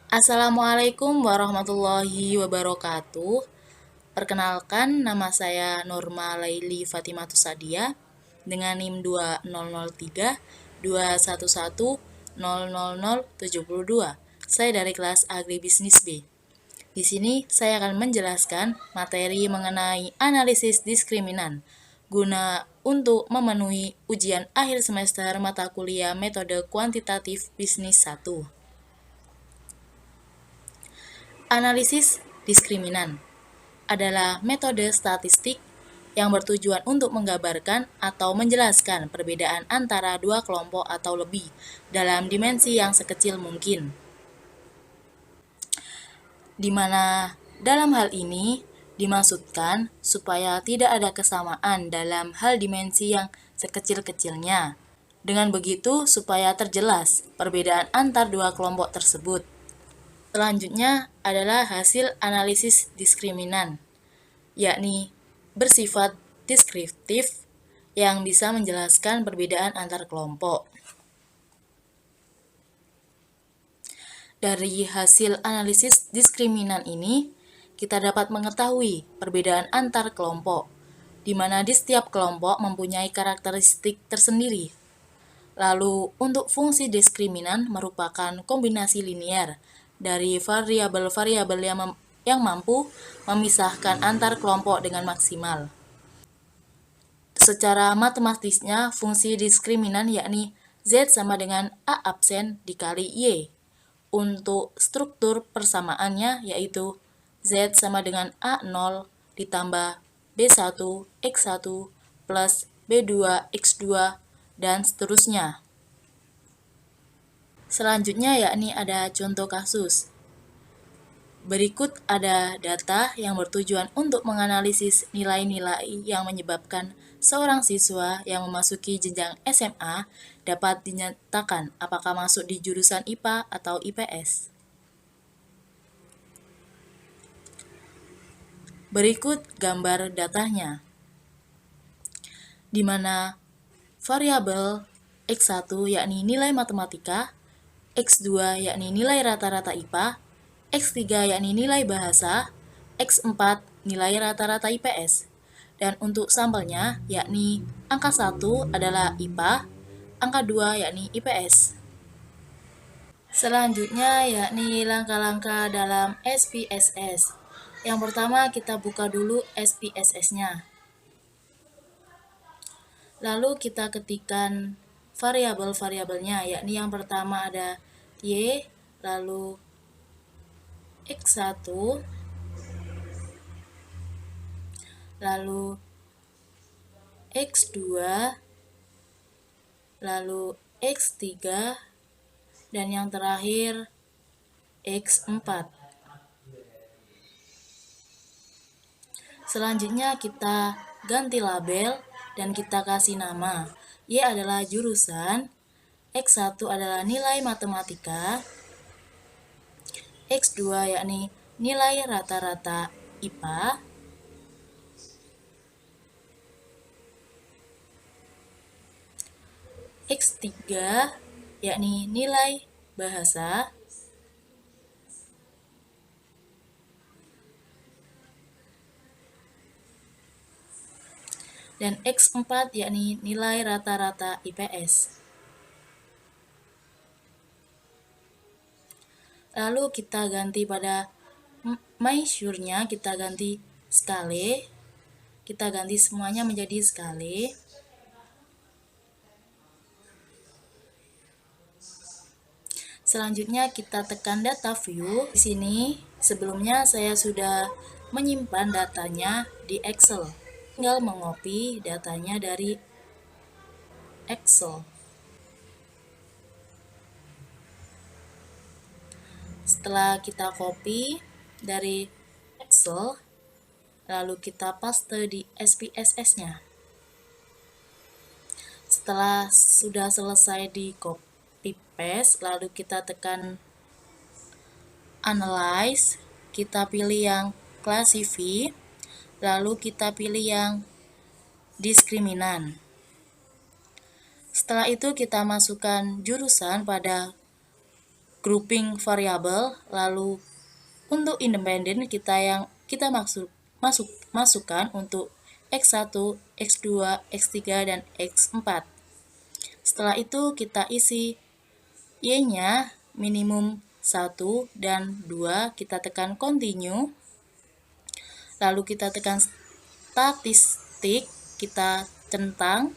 Assalamualaikum warahmatullahi wabarakatuh. Perkenalkan, nama saya Nurma Laili Fatimatus Sadia dengan NIM 200321100072. Saya dari kelas Agribisnis B. Di sini saya akan menjelaskan materi mengenai analisis diskriminan guna untuk memenuhi ujian akhir semester mata kuliah metode kuantitatif bisnis 1. Analisis diskriminan adalah metode statistik yang bertujuan untuk menggambarkan atau menjelaskan perbedaan antara dua kelompok atau lebih dalam dimensi yang sekecil mungkin. Di mana dalam hal ini dimaksudkan supaya tidak ada kesamaan dalam hal dimensi yang sekecil-kecilnya. Dengan begitu supaya terjelas perbedaan antar dua kelompok tersebut. Selanjutnya adalah hasil analisis diskriminan, yakni bersifat deskriptif yang bisa menjelaskan perbedaan antar kelompok. Dari hasil analisis diskriminan ini, kita dapat mengetahui perbedaan antar kelompok, di mana di setiap kelompok mempunyai karakteristik tersendiri. Lalu, untuk fungsi diskriminan merupakan kombinasi linear dari variabel-variabel yang mampu memisahkan antar kelompok dengan maksimal. Secara matematisnya, fungsi diskriminan yakni Z sama dengan A absen dikali Y. Untuk struktur persamaannya yaitu Z sama dengan A0 ditambah B1 X1 plus B2 X2 dan seterusnya. Selanjutnya yakni ada contoh kasus. Berikut ada data yang bertujuan untuk menganalisis nilai-nilai yang menyebabkan seorang siswa yang memasuki jenjang SMA dapat dinyatakan apakah masuk di jurusan IPA atau IPS. Berikut gambar datanya, di mana variabel X1 yakni nilai matematika, X2 yakni nilai rata-rata IPA, X3 yakni nilai bahasa, X4 nilai rata-rata IPS. Dan untuk sampelnya yakni angka 1 adalah IPA, angka 2 yakni IPS. Selanjutnya yakni langkah-langkah dalam SPSS. Yang pertama kita buka dulu SPSS-nya. Lalu kita ketikkan variabel-variabelnya, yakni yang pertama ada Y, lalu X1, lalu X2, lalu X3, dan yang terakhir X4. Selanjutnya kita ganti label dan kita kasih nama. Y adalah jurusan, X1 adalah nilai matematika, X2 yakni nilai rata-rata IPA, X3 yakni nilai bahasa, dan X4 yakni nilai rata-rata IPS. Lalu kita ganti pada measure-nya, kita ganti skala, kita ganti semuanya menjadi skala. Selanjutnya kita tekan data view. Di sini sebelumnya saya sudah menyimpan datanya di Excel. Tinggal mengopi datanya dari Excel. Setelah kita copy dari Excel, lalu kita paste di SPSS-nya. Setelah sudah selesai di copy paste, lalu kita tekan Analyze, kita pilih yang Classify, lalu kita pilih yang Diskriminan. Setelah itu kita masukkan jurusan pada grouping variabel. Lalu untuk independen kita masukkan untuk X1, X2, X3, dan X4. Setelah itu kita isi Y-nya minimum 1 dan 2, kita tekan continue. Lalu kita tekan statistik, kita centang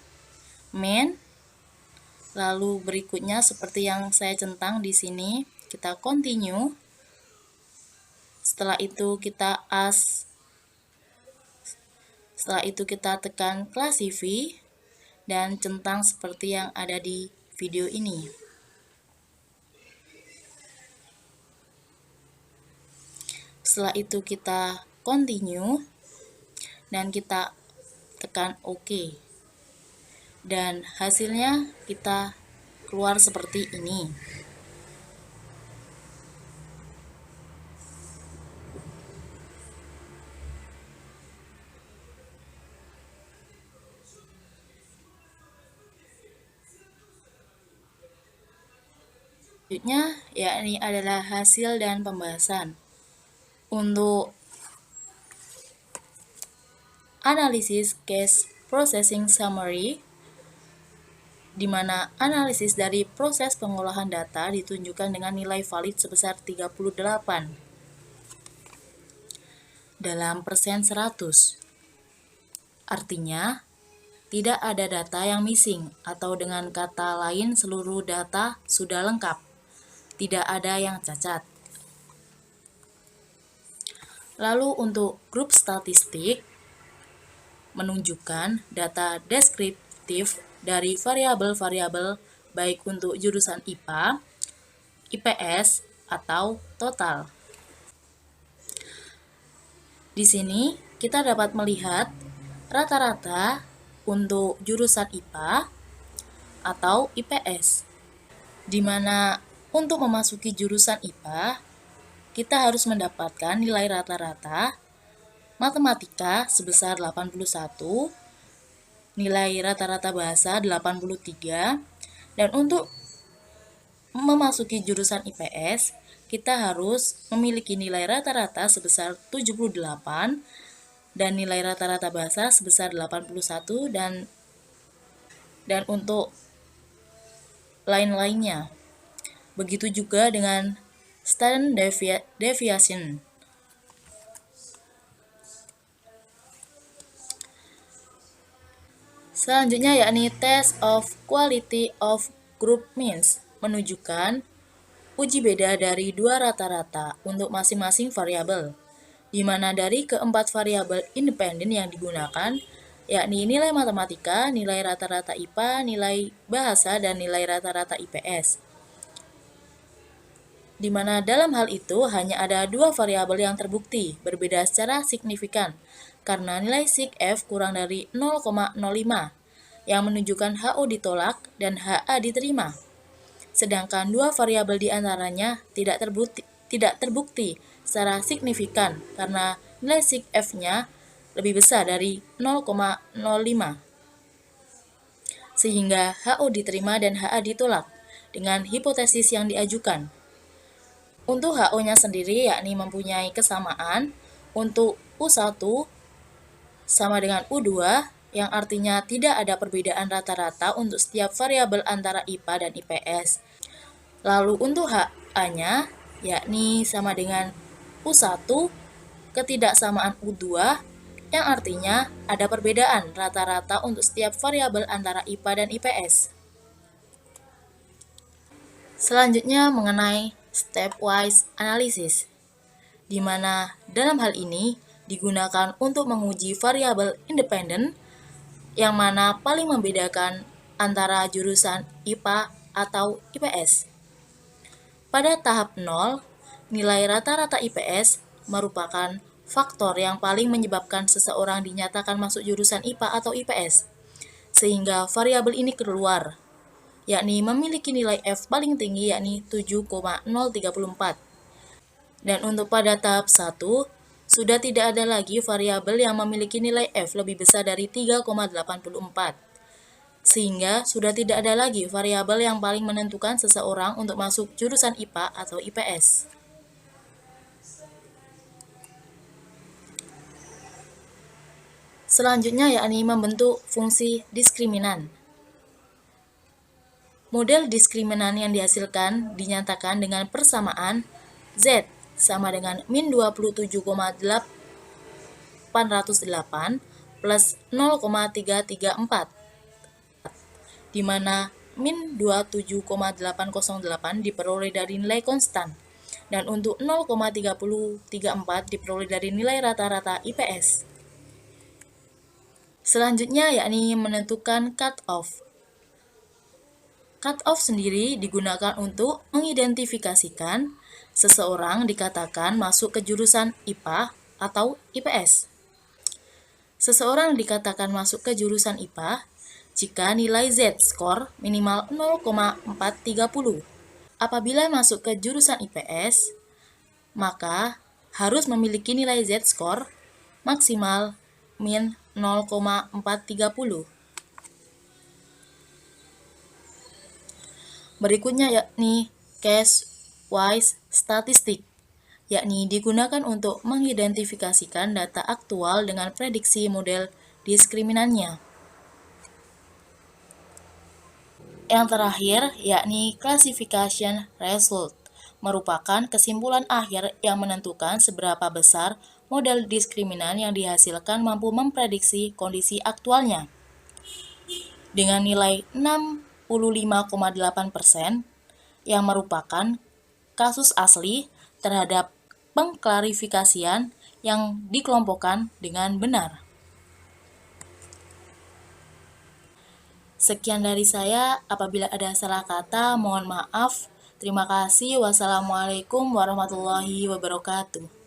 main. Lalu berikutnya seperti yang saya centang di sini, kita continue. Setelah itu kita tekan classify dan centang seperti yang ada di video ini. Setelah itu kita continue dan kita tekan OK. Dan hasilnya kita keluar seperti ini. Selanjutnya yakni adalah hasil dan pembahasan. Untuk analisis case processing summary, di mana analisis dari proses pengolahan data ditunjukkan dengan nilai valid sebesar 38 dalam persen 100. Artinya, tidak ada data yang missing, atau dengan kata lain seluruh data sudah lengkap, tidak ada yang cacat. Lalu untuk grup statistik, menunjukkan data deskriptif dari variabel-variabel baik untuk jurusan IPA, IPS, atau total. Di sini kita dapat melihat rata-rata untuk jurusan IPA atau IPS, di mana untuk memasuki jurusan IPA, kita harus mendapatkan nilai rata-rata matematika sebesar 81, nilai rata-rata bahasa 83, dan untuk memasuki jurusan IPS, kita harus memiliki nilai rata-rata sebesar 78, dan nilai rata-rata bahasa sebesar 81, dan untuk lain-lainnya. Begitu juga dengan standard deviation. Selanjutnya yakni test of quality of group means, menunjukkan uji beda dari dua rata-rata untuk masing-masing variabel, di mana dari keempat variabel independen yang digunakan, yakni nilai matematika, nilai rata-rata IPA, nilai bahasa, dan nilai rata-rata IPS. Di mana dalam hal itu hanya ada dua variabel yang terbukti berbeda secara signifikan karena nilai sig F kurang dari 0,05 yang menunjukkan HO ditolak dan HA diterima. Sedangkan dua variabel di antaranya tidak terbukti secara signifikan karena nilai sig F-nya lebih besar dari 0,05 sehingga HO diterima dan HA ditolak dengan hipotesis yang diajukan. Untuk HO-nya sendiri yakni mempunyai kesamaan untuk U1 sama dengan U2, yang artinya tidak ada perbedaan rata-rata untuk setiap variabel antara IPA dan IPS. Lalu untuk HA-nya yakni sama dengan U1 ketidaksamaan U2, yang artinya ada perbedaan rata-rata untuk setiap variabel antara IPA dan IPS. Selanjutnya mengenai stepwise analysis, di mana dalam hal ini digunakan untuk menguji variabel independen yang mana paling membedakan antara jurusan IPA atau IPS. Pada tahap 0, nilai rata-rata IPS merupakan faktor yang paling menyebabkan seseorang dinyatakan masuk jurusan IPA atau IPS, sehingga variabel ini keluar, yakni memiliki nilai F paling tinggi yakni 7,034. Dan untuk pada tahap 1, sudah tidak ada lagi variabel yang memiliki nilai F lebih besar dari 3,84, Sehingga sudah tidak ada lagi variabel yang paling menentukan seseorang untuk masuk jurusan IPA atau IPS. Selanjutnya yakni membentuk fungsi diskriminan. Model diskriminan yang dihasilkan dinyatakan dengan persamaan Z sama dengan min 27,808 plus 0,334, di mana min 27,808 diperoleh dari nilai konstan, dan untuk 0,334 diperoleh dari nilai rata-rata IPS. Selanjutnya yakni menentukan cut-off. Cut-off sendiri digunakan untuk mengidentifikasikan seseorang dikatakan masuk ke jurusan IPA atau IPS. Seseorang dikatakan masuk ke jurusan IPA jika nilai Z-score minimal 0,430. Apabila masuk ke jurusan IPS, maka harus memiliki nilai Z-score maksimal min 0,430. Berikutnya yakni case-wise statistik, yakni digunakan untuk mengidentifikasikan data aktual dengan prediksi model diskriminannya. Yang terakhir yakni classification result, merupakan kesimpulan akhir yang menentukan seberapa besar model diskriminan yang dihasilkan mampu memprediksi kondisi aktualnya. Dengan nilai 65,8% yang merupakan kasus asli terhadap pengklarifikasian yang dikelompokkan dengan benar. Sekian dari saya, apabila ada salah kata mohon maaf. Terima kasih. Wassalamualaikum warahmatullahi wabarakatuh.